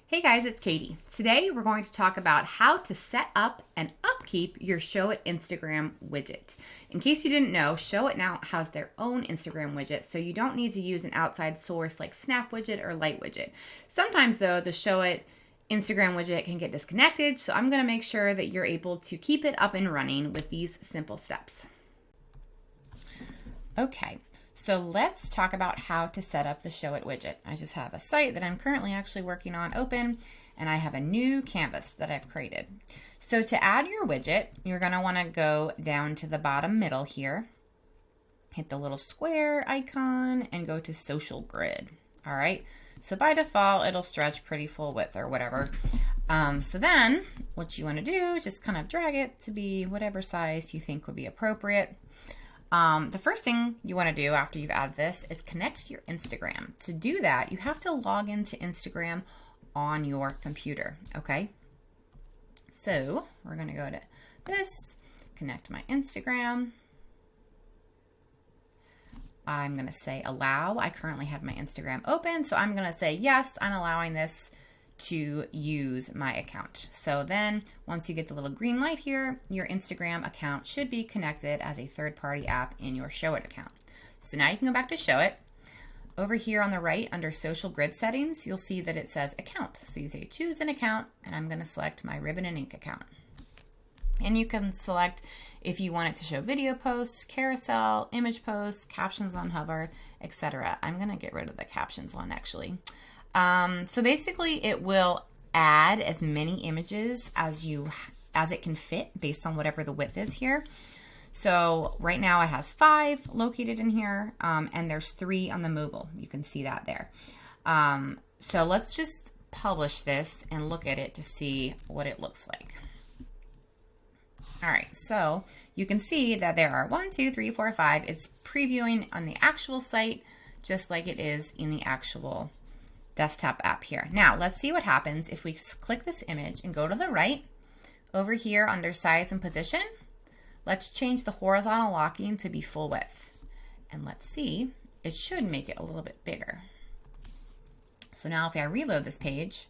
Hey guys, it's Katie. Today we're going to talk about how to set up and upkeep your Showit Instagram widget. In case you didn't know, Showit now has their own Instagram widget, so you don't need to use an outside source like Snap Widget or Light Widget. Sometimes though, the Showit Instagram widget can get disconnected, so I'm going to make sure that you're able to keep it up and running with these simple steps. Okay. So let's talk about how to set up the Showit widget. I just have a site that I'm currently actually working on open, and I have a new canvas that I've created. So to add your widget, you're going to want to go down to the bottom middle here, hit the little square icon, and go to Social Grid. All right. So by default, it'll stretch pretty full width or whatever. So then what you want to do, just kind of drag it to be whatever size you think would be appropriate. The first thing you want to do after you've added this is connect to your Instagram. To do that, you have to log into Instagram on your computer, okay? So we're going to go to this, connect to my Instagram. I'm going to say allow. I currently have my Instagram open, so I'm going to say yes, I'm allowing this to use my account. So then once you get the little green light here, your Instagram account should be connected as a third-party app in your Showit account. So now you can go back to Showit. Over here on the right under Social Grid Settings, you'll see that it says account. So you say choose an account, and I'm going to select my ribbon and ink account. And you can select if you want it to show video posts, carousel, image posts, captions on hover, etc. I'm going to get rid of the captions one actually. So basically it will add as many images as it can fit based on whatever the width is here. So right now it has 5 located in here, and there's 3 on the mobile. You can see that there. So let's just publish this and look at it to see what it looks like. All right, so you can see that there are 1, 2, 3, 4, 5. It's previewing on the actual site just like it is in the actual desktop app here. Now let's see what happens if we click this image and go to the right. Over here under size and position, let's change the horizontal locking to be full width. And let's see, it should make it a little bit bigger. So now if I reload this page,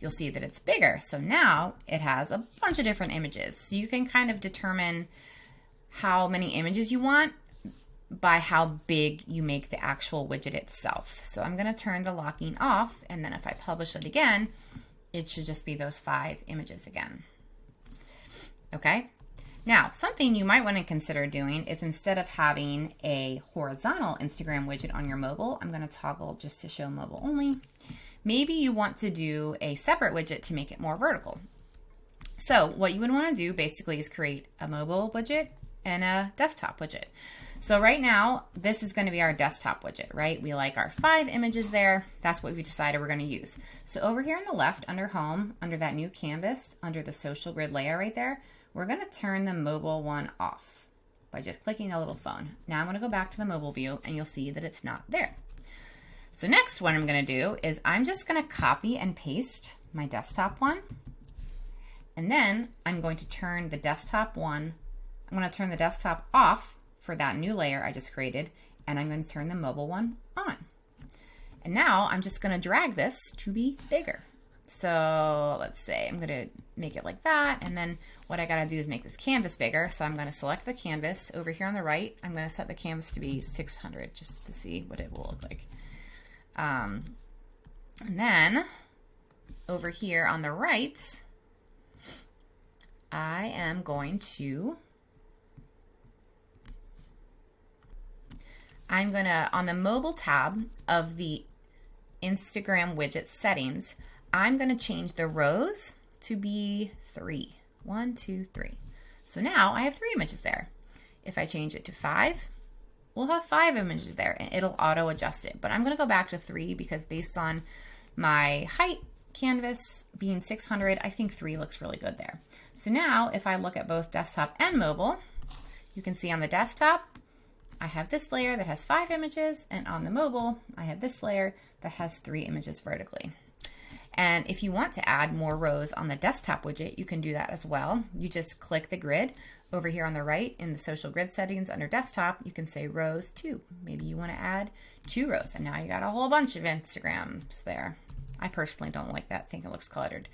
you'll see that it's bigger. So now it has a bunch of different images. So you can kind of determine how many images you want by how big you make the actual widget itself. So I'm going to turn the locking off, and then if I publish it again, it should just be those 5 images again. Okay. Now, something you might want to consider doing is instead of having a horizontal Instagram widget on your mobile, I'm going to toggle just to show mobile only. Maybe you want to do a separate widget to make it more vertical. So what you would want to do basically is create a mobile widget and a desktop widget. So right now, this is going to be our desktop widget, right? We like our 5 images there. That's what we decided we're going to use. So over here on the left, under Home, under that new canvas, under the Social Grid layer right there, we're going to turn the mobile one off by just clicking the little phone. Now I'm going to go back to the mobile view, and you'll see that it's not there. So next, what I'm going to do is I'm just going to copy and paste my desktop one, and then I'm going to turn the desktop one. I'm going to turn the desktop off for that new layer I just created, and I'm going to turn the mobile one on. And now I'm just going to drag this to be bigger. So let's say I'm going to make it like that, and then what I got to do is make this canvas bigger. So I'm going to select the canvas over here on the right. I'm going to set the canvas to be 600 just to see what it will look like. And then over here on the right, I am going to on the mobile tab of the Instagram widget settings, I'm going to change the rows to be 3. 1, 2, 3. So now I have 3 images there. If I change it to 5, we'll have 5 images there, and it'll auto adjust it. But I'm going to go back to 3 because based on my height canvas being 600, I think 3 looks really good there. So now if I look at both desktop and mobile, you can see on the desktop, I have this layer that has 5 images, and on the mobile, I have this layer that has 3 images vertically. And if you want to add more rows on the desktop widget, you can do that as well. You just click the grid over here on the right in the Social Grid settings under desktop. You can say rows 2. Maybe you want to add 2 rows, and now you got a whole bunch of Instagrams there. I personally don't like that. I think it looks cluttered.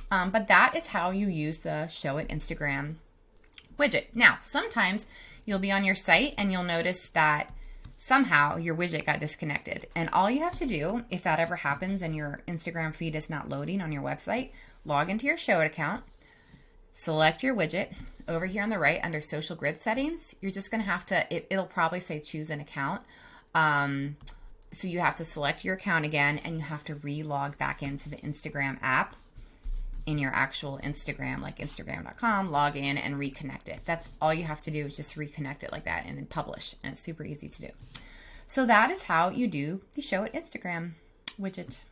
But that is how you use the Showit Instagram widget. Now, sometimes you'll be on your site and you'll notice that somehow your widget got disconnected. And all you have to do, if that ever happens and your Instagram feed is not loading on your website, log into your Showit account, select your widget. Over here on the right under social grid settings, you're just going to have to, it'll probably say choose an account. So you have to select your account again and you have to re-log back into the Instagram app in your actual Instagram, like Instagram.com, log in and reconnect it. That's all you have to do is just reconnect it like that and then publish. And it's super easy to do. So that is how you do the Showit Instagram widget.